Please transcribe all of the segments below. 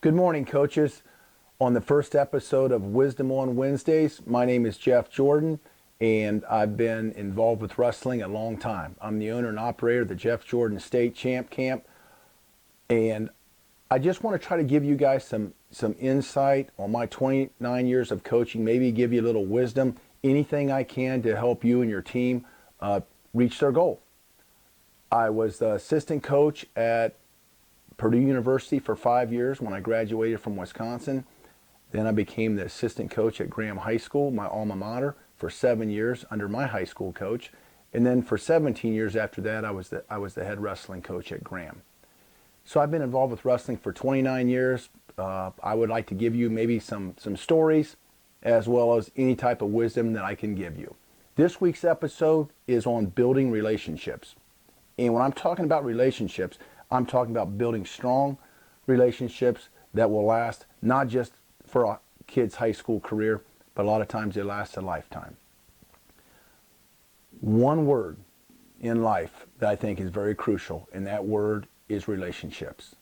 Good morning, coaches. On the first episode of Wisdom on Wednesdays, my name is Jeff Jordan, and I've been involved with wrestling a long time. I'm the owner and operator of the Jeff Jordan State Champ Camp, and I just want to try to give you guys some insight on my 29 years of coaching, maybe give you a little wisdom, anything I can to help you and your team reach their goal. I was the assistant coach at Purdue University for 5 years when I graduated from Wisconsin. Then I became the assistant coach at Graham High School, my alma mater, for 7 years under my high school coach. And then for 17 years after that, I was the head wrestling coach at Graham. So I've been involved with wrestling for 29 years. I would like to give you maybe some stories as well as any type of wisdom that I can give you. This week's episode is on building relationships. And when I'm talking about relationships, I'm talking about building strong relationships that will last not just for a kid's high school career, but a lot of times they last a lifetime. One word in life that I think is very crucial, and that word is relationships.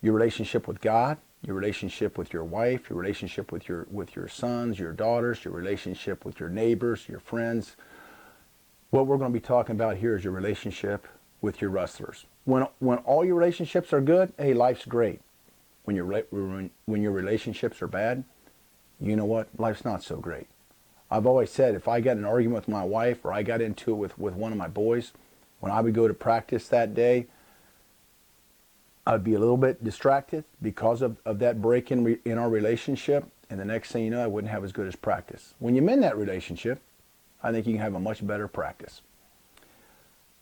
Your relationship with God, your relationship with your wife, your relationship with your sons, your daughters, your relationship with your neighbors, your friends. What we're going to be talking about here is your relationship with your wrestlers. When all your relationships are good, hey, life's great. When your relationships are bad, you know what? Life's not so great. I've always said if I got in an argument with my wife or I got into it with one of my boys, when I would go to practice that day, I'd be a little bit distracted because of that break in our relationship, and the next thing you know, I wouldn't have as good as practice. When you mend that relationship, I think you can have a much better practice.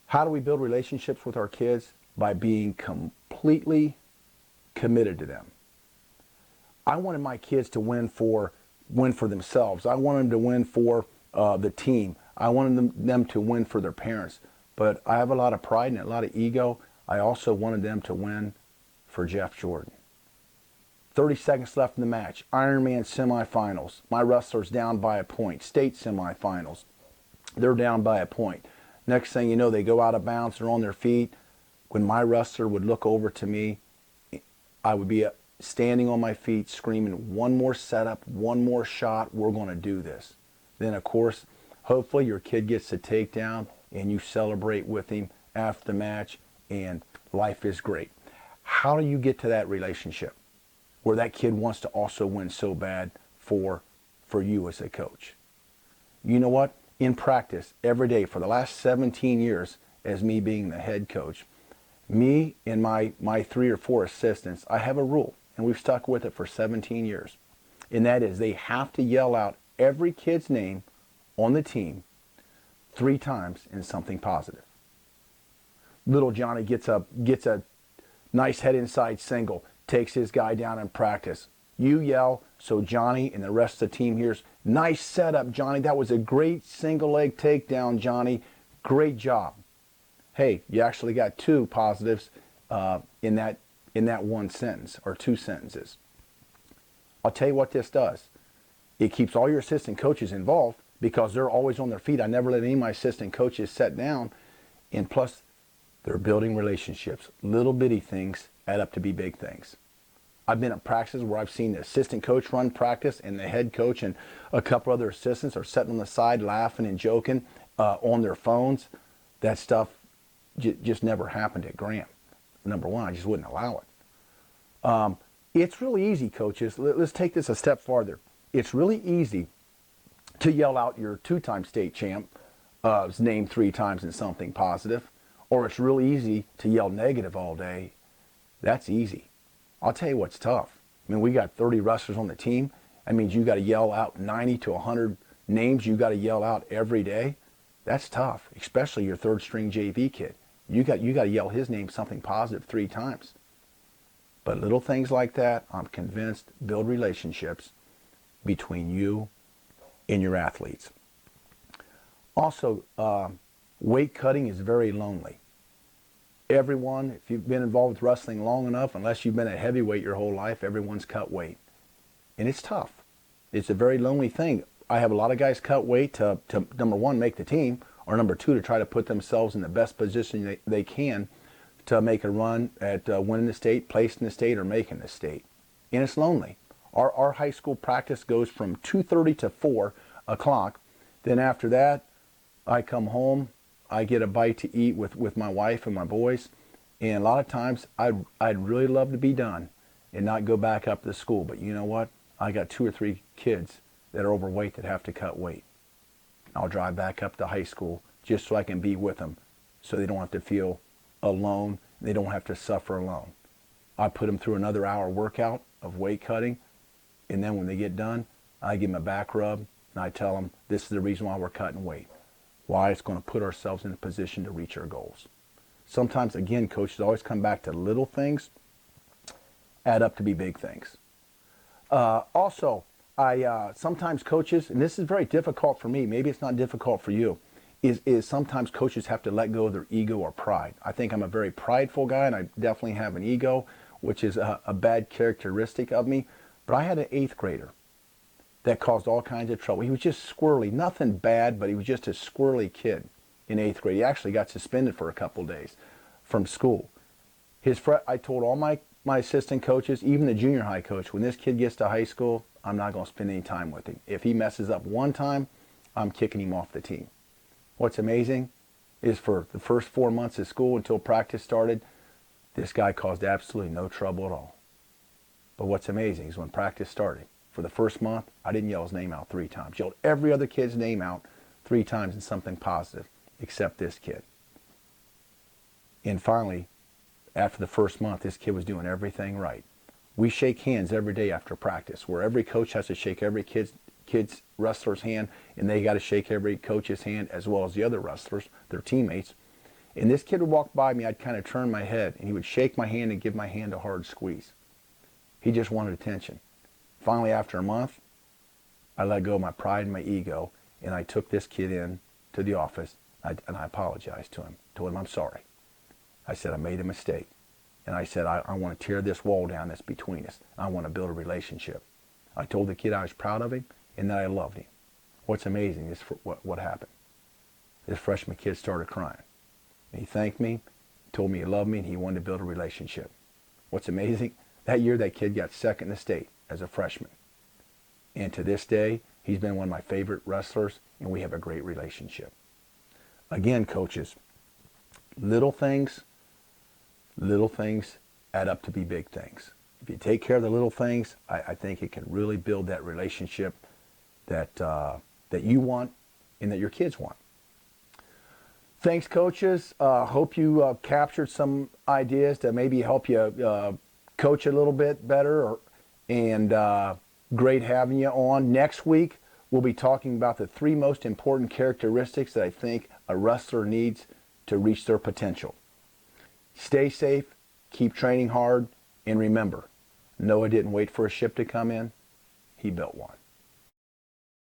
How do we build relationships with our kids? By being completely committed to them. I wanted my kids to win for themselves. I wanted them to win for the team. I wanted them to win for their parents. But I have a lot of pride and a lot of ego. I also wanted them to win for Jeff Jordan. 30 seconds left in the match. Ironman semifinals. My wrestler's down by a point. State semifinals. They're down by a point. Next thing you know, they go out of bounds. They're on their feet. When my wrestler would look over to me, I would be standing on my feet screaming, one more setup, one more shot, we're going to do this. Then, of course, hopefully your kid gets the takedown and you celebrate with him after the match and life is great. How do you get to that relationship where that kid wants to also win so bad for you as a coach? You know what? In practice, every day for the last 17 years as me being the head coach, me and my 3 or 4 assistants, I have a rule, and we've stuck with it for 17 years. And that is they have to yell out every kid's name on the team 3 times in something positive. Little Johnny gets a nice head inside single, takes his guy down in practice. You yell so Johnny and the rest of the team hears, nice setup, Johnny. That was a great single leg takedown, Johnny. Great job. Hey, you actually got 2 positives in that one sentence or 2 sentences. I'll tell you what this does. It keeps all your assistant coaches involved because they're always on their feet. I never let any of my assistant coaches sit down. And plus, they're building relationships. Little bitty things add up to be big things. I've been at practices where I've seen the assistant coach run practice and the head coach and a couple other assistants are sitting on the side laughing and joking on their phones. That stuff just never happened at Graham. Number one, I just wouldn't allow it. It's really easy, coaches. Let's take this a step farther. It's really easy to yell out your 2-time state champ's name 3 times in something positive, or it's really easy to yell negative all day. That's easy. I'll tell you what's tough. I mean, we got 30 wrestlers on the team. That means you got to yell out 90 to 100 names you got to yell out every day. That's tough, especially your 3rd string JV kid. You got to yell his name something positive 3 times. But little things like that, I'm convinced, build relationships between you and your athletes. Also, weight cutting is very lonely. Everyone, if you've been involved with wrestling long enough, unless you've been a heavyweight your whole life, everyone's cut weight. And it's tough. It's a very lonely thing. I have a lot of guys cut weight to number 1, make the team, or number 2, to try to put themselves in the best position they can to make a run at winning the state, placing the state, or making the state. and it's lonely. Our high school practice goes from 2:30 to 4 o'clock. Then after that, I come home, I get a bite to eat with my wife and my boys, and a lot of times I'd really love to be done and not go back up to school. But you know what? I got 2 or 3 kids that are overweight that have to cut weight. I'll drive back up to high school just so I can be with them so they don't have to feel alone. They don't have to suffer alone. I put them through another hour workout of weight cutting, and then when they get done, I give them a back rub, and I tell them this is the reason why we're cutting weight, why it's going to put ourselves in a position to reach our goals. Sometimes, again, coaches always come back to little things add up to be big things. Also, sometimes coaches, and this is very difficult for me, maybe it's not difficult for you, is sometimes coaches have to let go of their ego or pride. I think I'm a very prideful guy, and I definitely have an ego, which is a bad characteristic of me. But I had an 8th grader that caused all kinds of trouble. He was just squirrely, nothing bad, but he was just a squirrely kid in 8th grade. He actually got suspended for a couple of days from school. I told all my assistant coaches, even the junior high coach, when this kid gets to high school, I'm not going to spend any time with him. If he messes up one time, I'm kicking him off the team. What's amazing is for the first 4 months of school until practice started, this guy caused absolutely no trouble at all. But what's amazing is when practice started, for the first month, I didn't yell his name out 3 times. Yelled every other kid's name out 3 times in something positive, except this kid. And finally, after the first month, this kid was doing everything right. We shake hands every day after practice, where every coach has to shake every kid's wrestler's hand, and they got to shake every coach's hand as well as the other wrestlers, their teammates. And this kid would walk by me, I'd kind of turn my head, and he would shake my hand and give my hand a hard squeeze. He just wanted attention. Finally, after a month, I let go of my pride and my ego, and I took this kid in to the office, and I apologized to him. Told him I'm sorry. I said I made a mistake. And I said I want to tear this wall down that's between us. I want to build a relationship. I told the kid I was proud of him and that I loved him. What's amazing is what happened. This freshman kid started crying. And he thanked me, told me he loved me, and he wanted to build a relationship. What's amazing, that year that kid got second in the state as a freshman. And to this day, he's been one of my favorite wrestlers, and we have a great relationship. Again, coaches, little things add up to be big things. If you take care of the little things, I think it can really build that relationship that you want and that your kids want. Thanks, coaches. Hope you captured some ideas to maybe help you coach a little bit better. And great having you on. Next week, we'll be talking about the 3 most important characteristics that I think a wrestler needs to reach their potential. Stay safe, keep training hard, and remember, Noah didn't wait for a ship to come in, he built one.